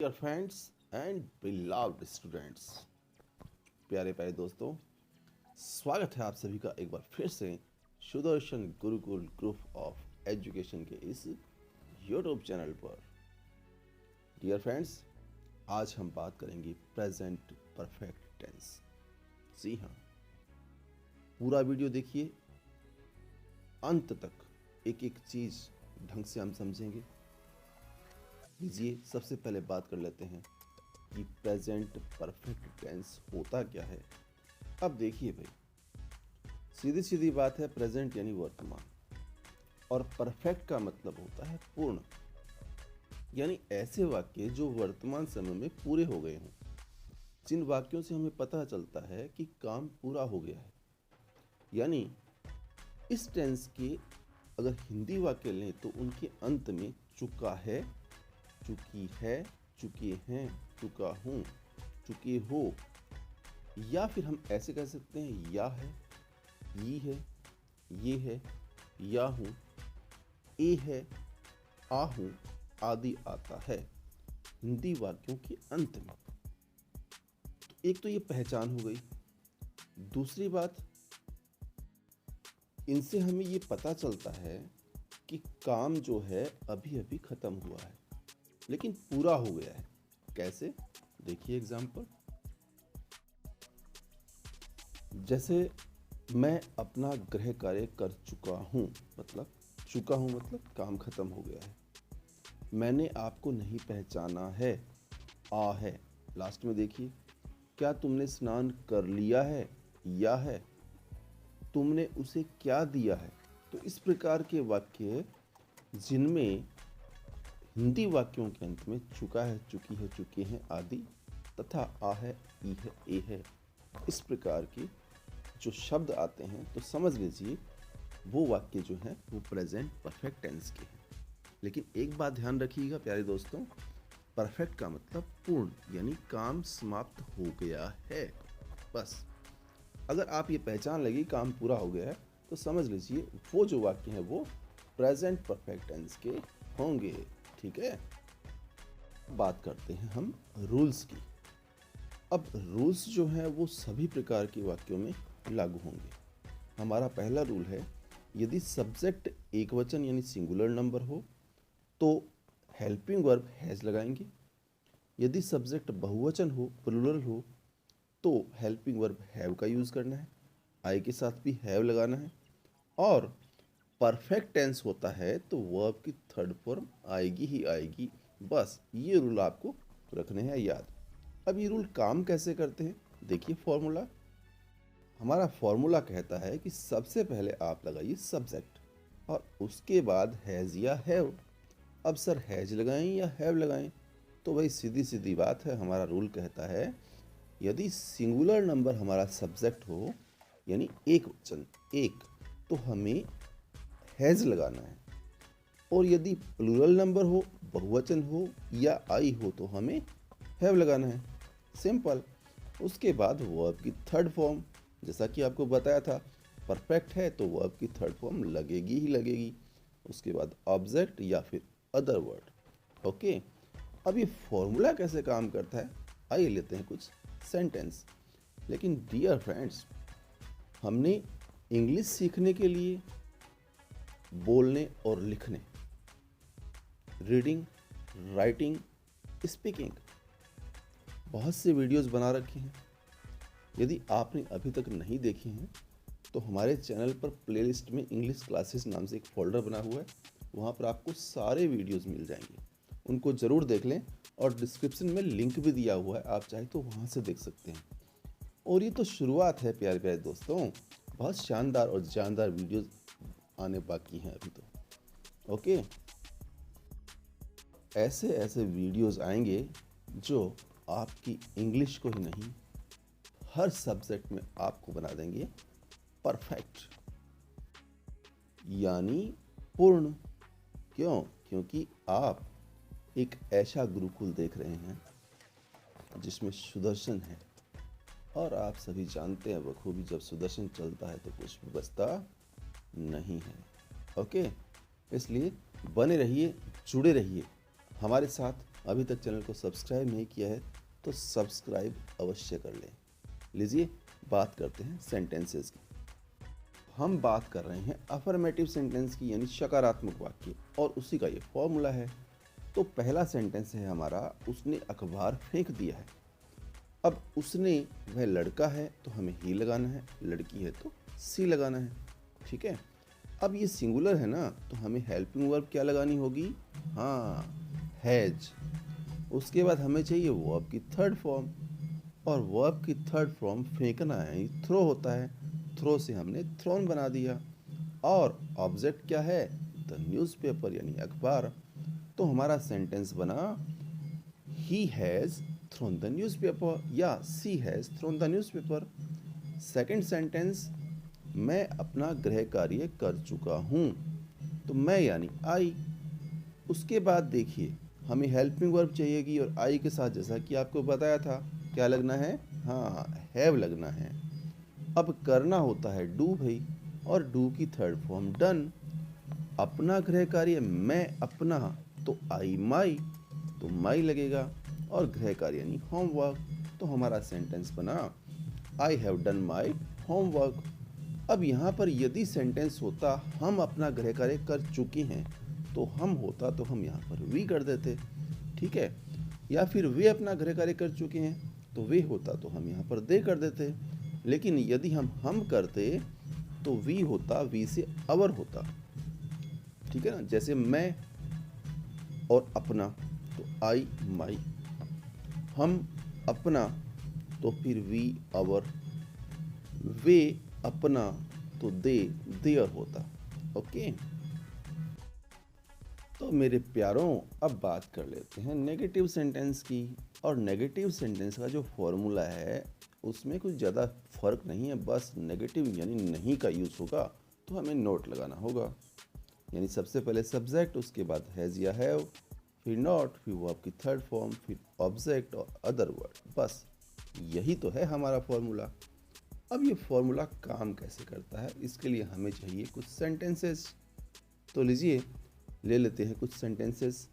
Dear friends and beloved students, प्यारे प्यारे दोस्तों, स्वागत है आप सभी का एक बार फिर से Sudarshan Gurukul group of education के इस यूट्यूब चैनल पर। डियर फ्रेंड्स, आज हम बात करेंगे प्रेजेंट परफेक्ट टेंस। जी हाँ, पूरा वीडियो देखिए, अंत तक एक एक चीज ढंग से हम समझेंगे। लीजिए, सबसे पहले बात कर लेते हैं कि प्रेजेंट परफेक्ट टेंस होता क्या है। अब देखिए भाई, सीधी सीधी बात है, प्रेजेंट यानी वर्तमान, और परफेक्ट का मतलब होता है पूर्ण, यानी ऐसे वाक्य जो वर्तमान समय में पूरे हो गए हों, जिन वाक्यों से हमें पता चलता है कि काम पूरा हो गया है। यानी इस टेंस के अगर हिंदी वाक्य लें तो उनके अंत में चुका है, चुकी है, चुके हैं, चुका हूँ, चुके हो, या फिर हम ऐसे कह सकते हैं या है, ये है, या हूँ, ए है, आ हूँ आदि आता है हिंदी वाक्यों के अंत में। तो एक तो ये पहचान हो गई। दूसरी बात, इनसे हमें ये पता चलता है कि काम जो है अभी अभी खत्म हुआ है लेकिन पूरा हो गया है। कैसे? देखिए एग्जाम्पल, जैसे मैं अपना गृह कार्य कर चुका हूँ, मतलब काम खत्म हो गया है। मैंने आपको नहीं पहचाना है, आ है। लास्ट में देखिए, क्या तुमने स्नान कर लिया है, या है। तुमने उसे क्या दिया है। तो इस प्रकार के वाक्य जिनमें हिंदी वाक्यों के अंत में चुका है, चुकी है, चुके हैं आदि तथा आ है, ई है, ए है, इस प्रकार के जो शब्द आते हैं, तो समझ लीजिए वो वाक्य जो हैं वो प्रेजेंट परफेक्ट टेंस के हैं। लेकिन एक बात ध्यान रखिएगा प्यारे दोस्तों, परफेक्ट का मतलब पूर्ण, यानी काम समाप्त हो गया है। बस अगर आप ये पहचान लगी काम पूरा हो गया है, तो समझ लीजिए वो जो वाक्य हैं वो प्रेजेंट परफेक्ट टेंस के होंगे। ठीक है, बात करते हैं हम रूल्स की। अब रूल्स जो हैं वो सभी प्रकार के वाक्यों में लागू होंगे। हमारा पहला रूल है, यदि सब्जेक्ट एक वचन यानी सिंगुलर नंबर हो तो हेल्पिंग वर्ब हैज लगाएंगे। यदि सब्जेक्ट बहुवचन हो, प्लूरल हो, तो हेल्पिंग वर्ब हैव का यूज़ करना है, आई के साथ भी हैव लगाना है। और परफेक्ट टेंस होता है तो वर्ब की थर्ड फॉर्म आएगी ही आएगी। बस ये रूल आपको रखने हैं याद। अब ये रूल काम कैसे करते हैं, देखिए फॉर्मूला। हमारा फॉर्मूला कहता है कि सबसे पहले आप लगाइए सब्जेक्ट और उसके बाद हैज़ या हैव। अब सर हैज़ लगाएं या हैव लगाएं, तो भाई सीधी सीधी बात है, हमारा रूल कहता है यदि सिंगुलर नंबर हमारा सब्जेक्ट हो यानी एक वचन एक, तो हमें हैज़ लगाना है। और यदि प्लूरल नंबर हो, बहुवचन हो या आई हो, तो हमें हैव लगाना है। सिंपल। उसके बाद वर्ब की थर्ड फॉर्म, जैसा कि आपको बताया था, परफेक्ट है तो वर्ब की थर्ड फॉर्म लगेगी ही लगेगी। उसके बाद ऑब्जेक्ट या फिर अदर वर्ड। ओके, अब ये फॉर्मूला कैसे काम करता है, आइए लेते हैं कुछ सेंटेंस। लेकिन डियर फ्रेंड्स, हमने इंग्लिश सीखने के लिए बोलने और लिखने, रीडिंग, राइटिंग, स्पीकिंग, बहुत से वीडियोस बना रखे हैं। यदि आपने अभी तक नहीं देखे हैं तो हमारे चैनल पर प्लेलिस्ट में इंग्लिश क्लासेस नाम से एक फोल्डर बना हुआ है, वहाँ पर आपको सारे वीडियोस मिल जाएंगे, उनको ज़रूर देख लें। और डिस्क्रिप्शन में लिंक भी दिया हुआ है, आप चाहे तो वहाँ से देख सकते हैं। और ये तो शुरुआत है प्यारे प्यारे दोस्तों, बहुत शानदार और जानदार वीडियोस आने बाकी हैं अभी तो। ओके, ऐसे ऐसे वीडियोस आएंगे जो आपकी इंग्लिश को ही नहीं, हर सब्जेक्ट में आपको बना देंगे परफेक्ट, यानी पूर्ण। क्यों? क्योंकि आप एक ऐसा गुरुकुल देख रहे हैं जिसमें सुदर्शन है, और आप सभी जानते हैं बखूबी, जब सुदर्शन चलता है तो कुछ भी बचता नहीं है। ओके, इसलिए बने रहिए, जुड़े रहिए हमारे साथ अभी तक चैनल को सब्सक्राइब नहीं किया है तो सब्सक्राइब अवश्य कर लें। लीजिए बात करते हैं सेंटेंसेस की। हम बात कर रहे हैं अफर्मेटिव सेंटेंस की, यानी सकारात्मक वाक्य, और उसी का ये फॉर्मूला है। तो पहला सेंटेंस है हमारा, उसने अखबार फेंक दिया है। अब उसने, वह लड़का है तो हमें ही लगाना है, लड़की है तो सी लगाना है। ठीक है। अब ये सिंगुलर है ना, तो हमें हेल्पिंग वर्ब क्या लगानी होगी? हाँ, हैज। उसके बाद हमें चाहिए वर्ब की थर्ड फॉर्म, और वर्ब की थर्ड फॉर्म फेंकना है, थ्रो होता है। थ्रो से हमने थ्रोन बना दिया। और ऑब्जेक्ट क्या है? द न्यूज़पेपर, यानी अखबार। तो हमारा सेंटेंस बना, he has thrown the newspaper या she has thrown the newspaper. Second sentence, मैं अपना गृह कार्य कर चुका हूँ। तो मैं यानी आई। उसके बाद देखिए, हमें हेल्पिंग वर्ब चाहिएगी, और आई के साथ जैसा कि आपको बताया था क्या लगना है? हाँ, हैव लगना है। अब करना होता है डू भाई, और डू की थर्ड फॉर्म डन। अपना गृह कार्य, मैं अपना, तो आई माई, तो माई लगेगा, और गृह कार्य यानी होमवर्क। तो हमारा सेंटेंस बना, I have done my homework. अब यहाँ पर यदि सेंटेंस होता हम अपना गृह कार्य कर चुके हैं, तो हम होता तो हम यहाँ पर वी कर देते। ठीक है। या फिर वे अपना गृह कार्य कर चुके हैं, तो वे होता तो हम यहाँ पर दे कर देते। लेकिन यदि हम करते तो वी होता, वी से अवर होता। ठीक है ना। जैसे मैं और अपना, तो आई माई। हम अपना, तो फिर वी अवर। वे अपना, तो दे देयर होता। ओके। तो मेरे प्यारों, अब बात कर लेते हैं नेगेटिव सेंटेंस की। और नेगेटिव सेंटेंस का जो फॉर्मूला है उसमें कुछ ज़्यादा फर्क नहीं है, बस नेगेटिव यानी नहीं का यूज़ होगा, तो हमें नोट लगाना होगा। यानी सबसे पहले सब्जेक्ट, उसके बाद हैज़ या हैव, फिर नॉट, फिर वर्ब की थर्ड फॉर्म, फिर ऑब्जेक्ट और अदर वर्ड। बस यही तो है हमारा फॉर्मूला। अब ये फॉर्मूला काम कैसे करता है, इसके लिए हमें चाहिए कुछ सेंटेंसेस। तो लीजिए ले लेते हैं कुछ सेंटेंसेस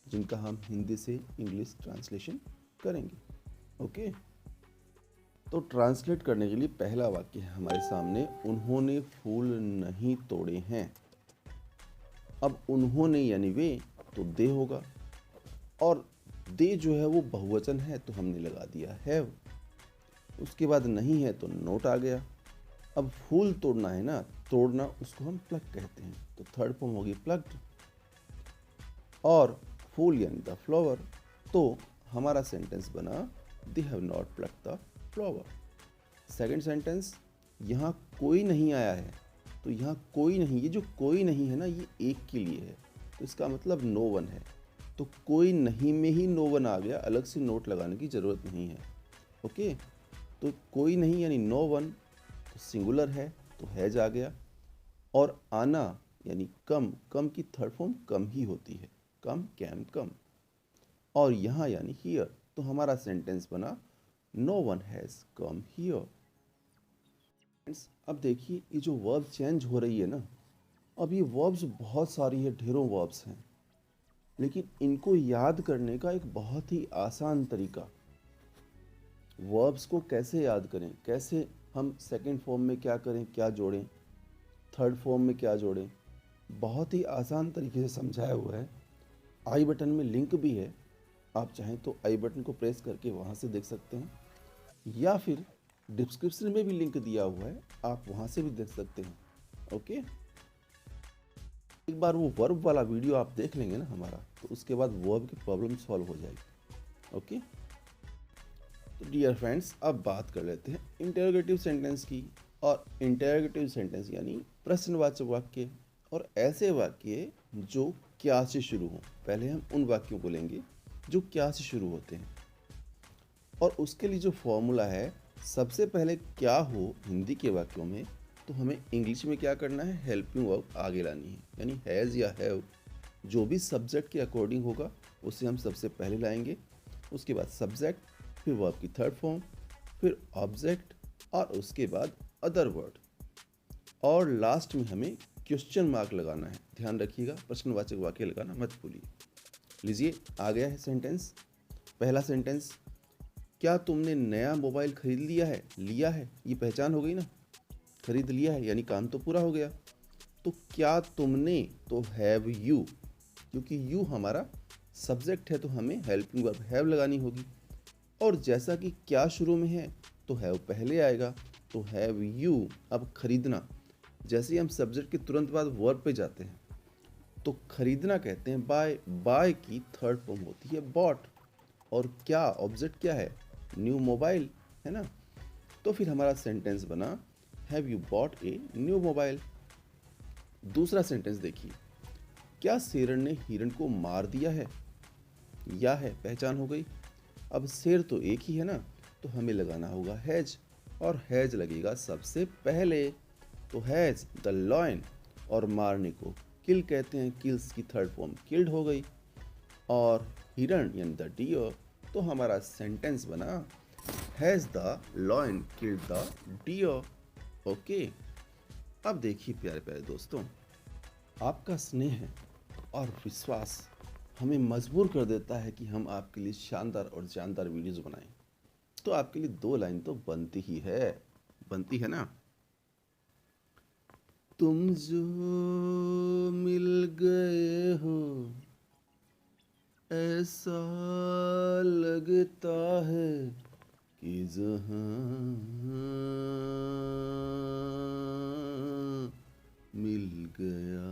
जिनका हम हिंदी से इंग्लिश ट्रांसलेशन करेंगे। ओके। तो ट्रांसलेट करने के लिए पहला वाक्य है हमारे सामने, उन्होंने फूल नहीं तोड़े हैं। अब उन्होंने यानी वे, तो दे होगा, और दे जो है वो बहुवचन है तो हमने लगा दिया हैव। उसके बाद नहीं है तो नोट आ गया। अब फूल तोड़ना है ना, तोड़ना उसको हम प्लग कहते हैं, तो थर्ड फॉर्म होगी प्लग्ड। और फूल यानी द फ्लावर। तो हमारा सेंटेंस बना, they have not plugged the flower. Second sentence, यहाँ कोई नहीं आया है। तो यहाँ कोई नहीं, ये जो कोई नहीं है ना, ये एक के लिए है, तो इसका मतलब नो वन है। तो कोई नहीं में ही नो वन आ गया, अलग से नोट लगाने की ज़रूरत नहीं है। ओके। तो कोई नहीं यानी नो वन, तो सिंगुलर है तो हैज आ गया। और आना यानी कम, कम की थर्ड फॉर्म कम ही होती है, कम, कैम, कम। और यहाँ यानी हियर, तो हमारा सेंटेंस बना, no one has come here. अब देखिए ये जो वर्ब चेंज हो रही है ना, अब ये वर्ब्स बहुत सारी है, ढेरों वर्ब्स हैं, लेकिन इनको याद करने का एक बहुत ही आसान तरीका। वर्ब्स को कैसे याद करें, कैसे हम सेकंड फॉर्म में क्या करें, क्या जोड़ें, थर्ड फॉर्म में क्या जोड़ें, बहुत ही आसान तरीके से समझाया हुआ है। आई बटन में लिंक भी है, आप चाहें तो आई बटन को प्रेस करके वहाँ से देख सकते हैं, या फिर डिस्क्रिप्शन में भी लिंक दिया हुआ है, आप वहाँ से भी देख सकते हैं। ओके। एक बार वो वर्ब वाला वीडियो आप देख लेंगे ना हमारा, तो उसके बाद वर्ब की प्रॉब्लम सॉल्व हो जाएगी। ओके। तो डियर फ्रेंड्स, अब बात कर लेते हैं इंटरोगेटिव सेंटेंस की। और इंटरोगेटिव सेंटेंस यानी प्रश्नवाचक वाक्य, और ऐसे वाक्य जो क्या से शुरू हों। पहले हम उन वाक्यों को लेंगे जो क्या से शुरू होते हैं, और उसके लिए जो फॉर्मूला है, सबसे पहले क्या हो हिंदी के वाक्यों में, तो हमें इंग्लिश में क्या करना है, हेल्पिंग वर्ब आगे लानी है। यानी हैज़ या हैव, जो भी सब्जेक्ट के अकॉर्डिंग होगा उसे हम सबसे पहले लाएंगे। उसके बाद सब्जेक्ट, फिर वर्ब की थर्ड फॉर्म, फिर ऑब्जेक्ट, और उसके बाद अदर वर्ड, और लास्ट में हमें क्वेश्चन मार्क लगाना है। ध्यान रखिएगा, प्रश्नवाचक वाक्य लगाना मत भूलिए। लीजिए आ गया है सेंटेंस। पहला सेंटेंस, क्या तुमने नया मोबाइल खरीद लिया है, ये पहचान हो गई ना, खरीद लिया है यानी काम तो पूरा हो गया। तो क्या तुमने, तो हैव यू, क्योंकि यू हमारा सब्जेक्ट है तो हमें हेल्पिंग वर्ब हैव लगानी होगी। और जैसा कि क्या शुरू में है तो हैव पहले आएगा, तो हैव यू। अब खरीदना, जैसे ही हम सब्जेक्ट के तुरंत बाद वर्ब पे जाते हैं तो खरीदना कहते हैं बाय, बाय की थर्ड फॉर्म होती है बॉट। और क्या ऑब्जेक्ट क्या है, न्यू मोबाइल है ना। तो फिर हमारा सेंटेंस बना have you bought a new mobile. दूसरा सेंटेंस देखिए, क्या शेर ने हिरण को मार दिया है, या है पहचान हो गई। अब शेर तो एक ही है ना, तो हमें लगाना होगा हैज, और हैज लगेगा सबसे पहले। तो हैज द लॉयन, और मारने को किल कहते हैं, किल्स की थर्ड फॉर्म किल्ड हो गई। और हिरण यानी द डियर, तो हमारा सेंटेंस बना has the lion killed the deer. Okay. अब देखिए प्यारे प्यारे दोस्तों, आपका स्नेह और विश्वास हमें मजबूर कर देता है कि हम आपके लिए शानदार और जानदार वीडियोस बनाएं। तो आपके लिए 2 लाइन तो बनती है ना। तुम जो मिल गए हो, ऐसा लगता है कि जहां मिल गया।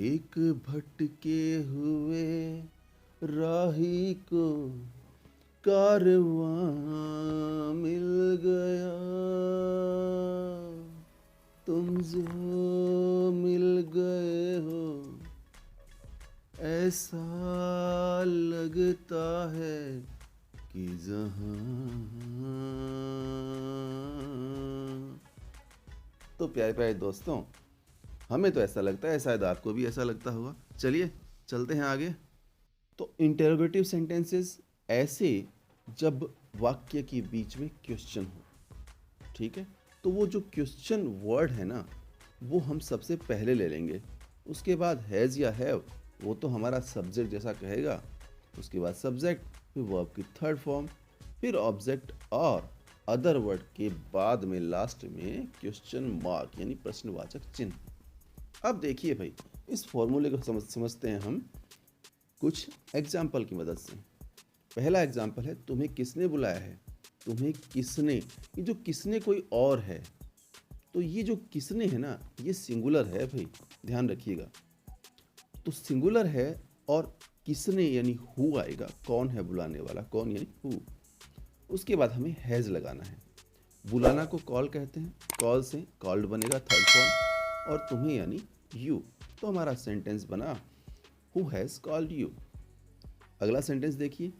एक भटके हुए राही को कारवां मिल गया। तुम जो मिल गए हो, ऐसा लगता है कि जहां। तो प्यारे प्यारे दोस्तों, हमें तो ऐसा लगता है, शायद आपको भी ऐसा लगता होगा। चलिए चलते हैं आगे। तो इंटेरोगेटिव सेंटेंसेस ऐसे जब वाक्य के बीच में क्वेश्चन हो, ठीक है। तो वो जो क्वेश्चन वर्ड है ना, वो हम सबसे पहले ले लेंगे। उसके बाद हैज़ या हैव, वो तो हमारा सब्जेक्ट जैसा कहेगा। उसके बाद सब्जेक्ट, फिर वर्ब की थर्ड फॉर्म, फिर ऑब्जेक्ट और अदर वर्ड के बाद में लास्ट में क्वेश्चन मार्क यानी प्रश्नवाचक चिन्ह। अब देखिए भाई, इस फॉर्मूले को समझते हैं हम कुछ एग्जाम्पल की मदद से। पहला एग्जाम्पल है, तुम्हें किसने बुलाया है। तुम्हें किसने, ये जो किसने कोई और है, तो ये जो किसने है ना, ये सिंगुलर है भाई, ध्यान रखिएगा। तो सिंगुलर है और किसने यानी हु आएगा, कौन है बुलाने वाला, कौन यानी हु। उसके बाद हमें हैज़ लगाना है। बुलाना को कॉल कहते हैं, कॉल से कॉल्ड बनेगा थर्ड फॉर्म, और तुम्हें यानी यू। तो हमारा सेंटेंस बना हु हैज़ कॉल्ड यू। अगला सेंटेंस देखिए,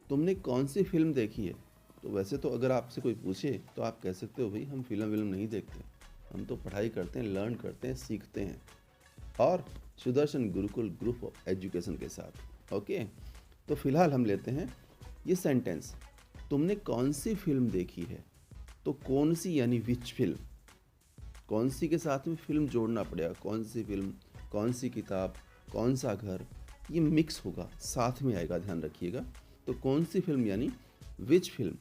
तुमने कौन सी फिल्म देखी है। तो वैसे तो अगर आपसे कोई पूछे तो आप कह सकते हो भाई हम फिल्म नहीं देखते, हम तो पढ़ाई करते हैं, लर्न करते हैं, सीखते हैं, और Sudarshan Gurukul group of education के साथ। ओके। तो फिलहाल हम लेते हैं ये सेंटेंस, तुमने कौन सी फिल्म देखी है। तो कौन सी यानी विच फिल्म, कौन सी के साथ में फिल्म जोड़ना पड़ेगा, कौन सी फिल्म, कौन सी किताब, कौन सा घर, ये मिक्स होगा, साथ में आएगा, ध्यान रखिएगा। तो कौन सी फिल्म यानी विच फिल्म।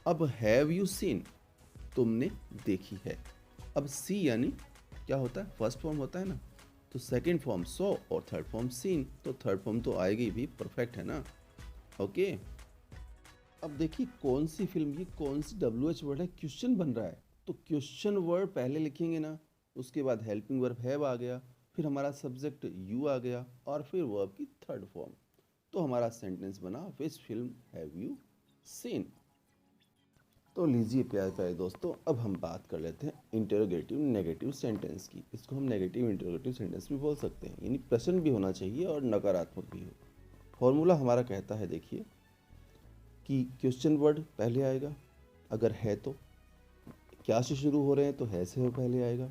अब हैव यू सीन, तुमने देखी है। अब सी यानी क्या होता है, फर्स्ट फॉर्म होता है ना, तो सेकंड फॉर्म सो और थर्ड फॉर्म सीन, तो थर्ड फॉर्म तो आएगी भी, परफेक्ट है ना। ओके। अब देखिए कौन सी फिल्म, ये कौन सी WH वर्ड है, क्वेश्चन बन रहा है, तो क्वेश्चन वर्ड पहले लिखेंगे ना। उसके बाद हेल्पिंग वर्ब हैव आ गया, फिर हमारा सब्जेक्ट यू आ गया, और फिर वर्ब की थर्ड फॉर्म। तो हमारा सेंटेंस बना which film have you seen. तो लीजिए प्यारे प्यारे दोस्तों, अब हम बात कर लेते हैं इंटरोगेटिव नेगेटिव सेंटेंस की। इसको हम नेगेटिव इंटरोगेटिव सेंटेंस भी बोल सकते हैं, यानी प्रश्न भी होना चाहिए और नकारात्मक भी हो। फॉर्मूला हमारा कहता है देखिए कि क्वेश्चन वर्ड पहले आएगा, अगर है तो, क्या से शुरू हो रहे हैं तो है से वो पहले आएगा।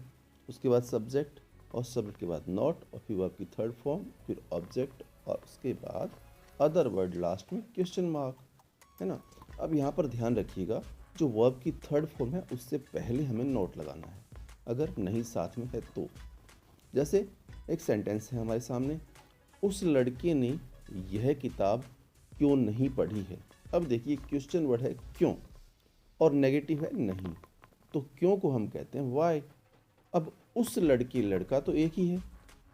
उसके बाद सब्जेक्ट, और सब्जेक्ट के बाद नॉट, और फिर वर्ब की थर्ड फॉर्म, फिर ऑब्जेक्ट, और उसके बाद अदर वर्ड लास्ट में क्वेश्चन मार्क, है ना। अब यहाँ पर ध्यान रखिएगा, जो वर्ब की थर्ड फॉर्म है उससे पहले हमें नोट लगाना है, अगर नहीं साथ में है तो। जैसे एक सेंटेंस है हमारे सामने, उस लड़के ने यह किताब क्यों नहीं पढ़ी है। अब देखिए क्वेश्चन वर्ड है क्यों और नेगेटिव है नहीं, तो क्यों को हम कहते हैं वाई। अब उस लड़के, लड़का तो एक ही है,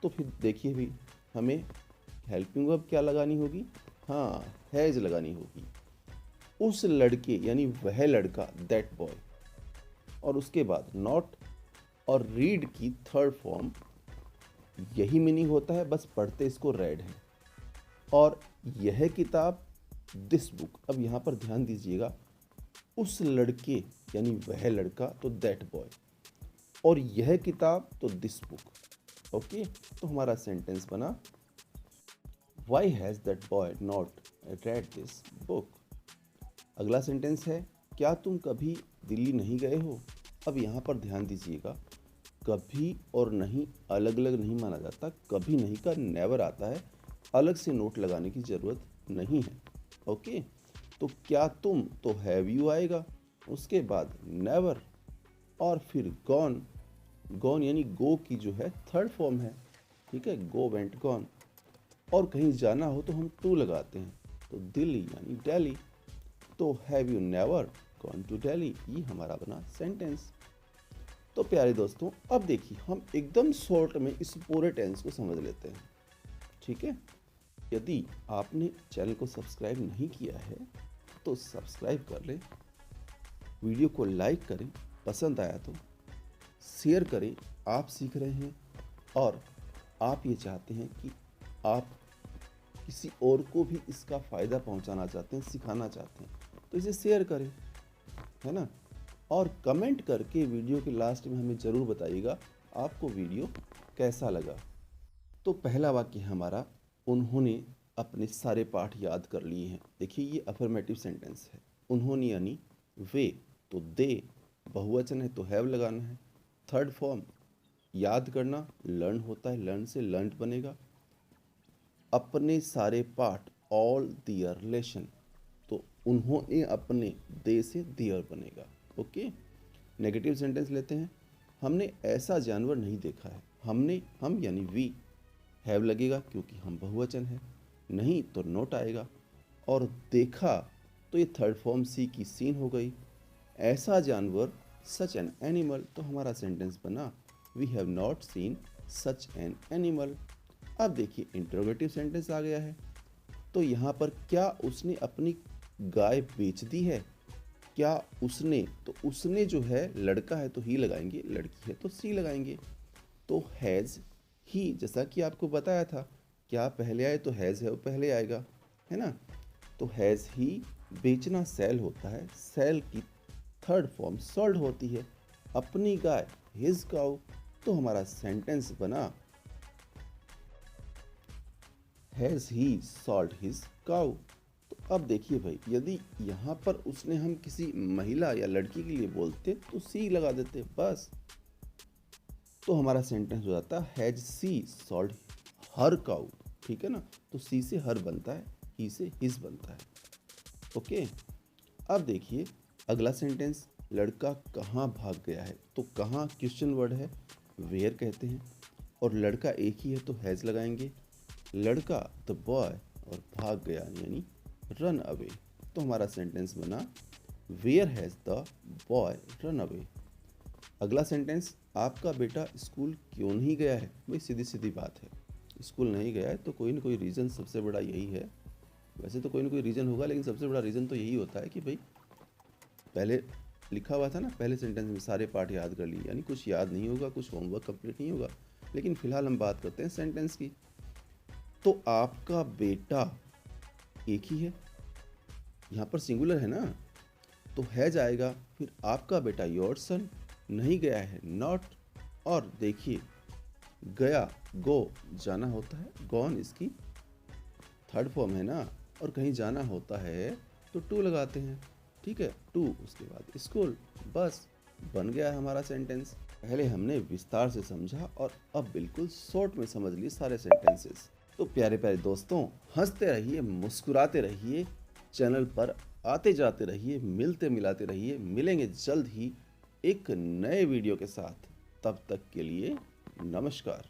तो फिर देखिए भी हमें हेल्पिंग वर्ब क्या लगानी होगी, हाँ हैज़ लगानी होगी। उस लड़के यानी वह लड़का, दैट बॉय, और उसके बाद नॉट और रीड की थर्ड फॉर्म, यही मीनिंग होता है, बस पढ़ते इसको रेड है। और यह किताब, दिस बुक। अब यहाँ पर ध्यान दीजिएगा, उस लड़के यानी वह लड़का तो दैट बॉय, और यह किताब तो दिस बुक। ओके, तो हमारा सेंटेंस बना why has that boy not read this book. अगला सेंटेंस है क्या तुम कभी दिल्ली नहीं गए हो। अब यहाँ पर ध्यान दीजिएगा, कभी और नहीं अलग अलग नहीं माना जाता, कभी नहीं का नेवर आता है, अलग से नोट लगाने की ज़रूरत नहीं है। ओके, तो क्या तुम तो हैव यू आएगा, उसके बाद नेवर, और फिर गॉन। गॉन यानी गो की जो है थर्ड फॉर्म है, ठीक है, गो वेंट गॉन। और कहीं जाना हो तो हम टू लगाते हैं, तो दिल्ली यानी दिल्ली, तो have you never gone to Delhi, ये हमारा बना सेंटेंस। तो प्यारे दोस्तों, अब देखिए हम एकदम शॉर्ट में इस पूरे टेंस को समझ लेते हैं, ठीक है। यदि आपने चैनल को सब्सक्राइब नहीं किया है तो सब्सक्राइब कर लें, वीडियो को लाइक करें, पसंद आया तो शेयर करें। आप सीख रहे हैं और आप ये चाहते हैं कि आप किसी और को भी इसका फ़ायदा पहुंचाना चाहते हैं, सिखाना चाहते हैं, तो इसे शेयर करें, है ना। और कमेंट करके वीडियो के लास्ट में हमें ज़रूर बताइएगा आपको वीडियो कैसा लगा। तो पहला वाक्य हमारा, उन्होंने अपने सारे पाठ याद कर लिए हैं। देखिए ये अफर्मेटिव सेंटेंस है। उन्होंने यानी वे, तो दे, बहुवचन है तो हैव लगाना है। थर्ड फॉर्म, याद करना, लर्न होता है, लर्न से लर्नड बनेगा। अपने सारे पाठ, ऑल दियर लेसन, तो उन्होंने अपने, दे से दियर बनेगा। ओके, नेगेटिव सेंटेंस लेते हैं। हमने ऐसा जानवर नहीं देखा है। हमने, हम यानी वी, हैव लगेगा क्योंकि हम बहुवचन है, नहीं तो नोट आएगा, और देखा तो ये थर्ड फॉर्म सी की सीन हो गई। ऐसा जानवर, सच एन एनिमल, तो हमारा सेंटेंस बना we have not seen such an animal. अब देखिए इंटरोगेटिव सेंटेंस आ गया है, तो यहाँ पर क्या उसने अपनी गाय बेच दी है। क्या उसने, तो उसने जो है लड़का है तो ही लगाएंगे, लड़की है तो सी लगाएंगे। तो हैज़ ही, जैसा कि आपको बताया था, क्या पहले आए तो हैज़ है वो पहले आएगा, है ना। तो हैज़ ही, बेचना सेल होता है, सेल की थर्ड फॉर्म सोल्ड होती है। अपनी गाय, हिज काउ, तो हमारा सेंटेंस बना has he sold his cow. तो अब देखिए भाई, यदि यहाँ पर उसने हम किसी महिला या लड़की के लिए बोलते तो सी लगा देते बस, तो हमारा सेंटेंस हो जाता has she sold her cow, ठीक है ना। तो सी से हर बनता है, ही से हिज बनता है। ओके, अब देखिए अगला सेंटेंस, लड़का कहाँ भाग गया है। तो कहाँ क्वेश्चन वर्ड है, वेयर कहते हैं, और लड़का एक ही है तो हैज़ लगाएंगे। लड़का द बॉय, और भाग गया यानी रन अवे, तो हमारा सेंटेंस बना where has the boy run away. अगला सेंटेंस, आपका बेटा स्कूल क्यों नहीं गया है। भाई सीधी सीधी बात है, स्कूल नहीं गया है तो कोई ना कोई रीज़न, सबसे बड़ा यही है। वैसे तो कोई ना कोई रीज़न होगा, लेकिन सबसे बड़ा रीज़न तो यही होता है कि भाई पहले लिखा हुआ था ना, पहले सेंटेंस में सारे पार्ट याद कर लिए, यानी कुछ याद नहीं होगा, कुछ होमवर्क कंप्लीट नहीं होगा। लेकिन फिलहाल हम बात करते हैं सेंटेंस की। तो आपका बेटा एक ही है, यहाँ पर सिंगुलर है ना, तो है जाएगा, फिर आपका बेटा योर सन, नहीं गया है नॉट, और देखिए गया, गो, जाना होता है, गॉन इसकी थर्ड फॉर्म है ना, और कहीं जाना होता है तो टू लगाते हैं, ठीक है, टू, उसके बाद स्कूल, बस बन गया है हमारा सेंटेंस। पहले हमने विस्तार से समझा और अब बिल्कुल शॉर्ट में समझ लिए सारे सेंटेंसेस। तो प्यारे प्यारे दोस्तों, हंसते रहिए, मुस्कुराते रहिए, चैनल पर आते जाते रहिए, मिलते मिलाते रहिए। मिलेंगे जल्द ही एक नए वीडियो के साथ, तब तक के लिए नमस्कार।